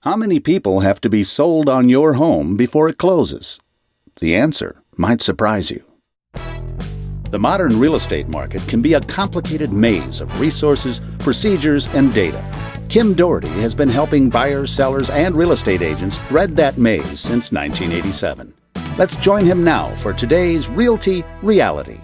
How many people have to be sold on your home before it closes? The answer might surprise you. The modern real estate market can be a complicated maze of resources, procedures, and data. Kim Doherty has been helping buyers, sellers, and real estate agents thread that maze since 1987. Let's join him now for today's Realty Reality.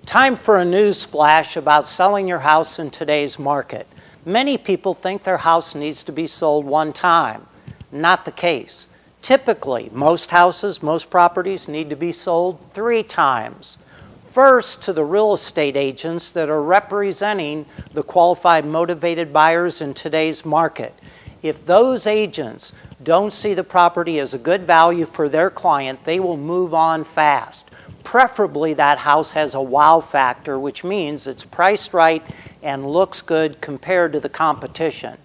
Time for a news flash about selling your house in today's market. Many people think their house needs to be sold one time. Not the case. Typically, most houses, most properties need to be sold 3 times. First, to the real estate agents that are representing the qualified motivated buyers in today's market. If those agents don't see the property as a good value for their client, they will move on fast. Preferably that house has a wow factor, which means it's priced right and looks good compared to the competition.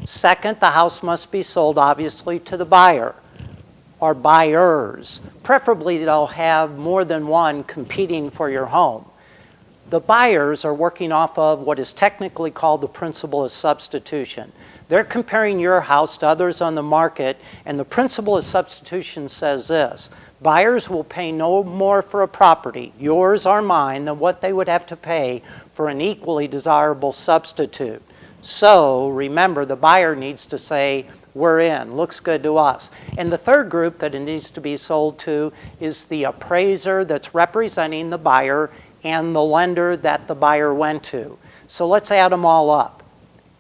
Second, the house must be sold obviously to the buyer or buyers. Preferably they'll have more than one competing for your home. The buyers are working off of what is technically called the principle of substitution. They're comparing your house to others on the market, and the principle of substitution says this: buyers will pay no more for a property, yours or mine, than what they would have to pay for an equally desirable substitute. So remember, the buyer needs to say, we're in, looks good to us. And the third group that it needs to be sold to is the appraiser that's representing the buyer and the lender that the buyer went to. So let's add them all up.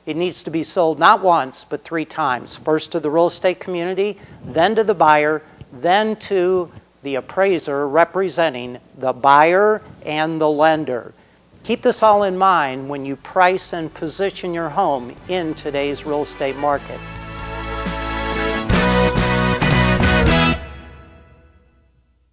It needs to be sold not once, but 3 times. First to the real estate community, then to the buyer, then to the appraiser representing the buyer and the lender. Keep this all in mind when you price and position your home in today's real estate market.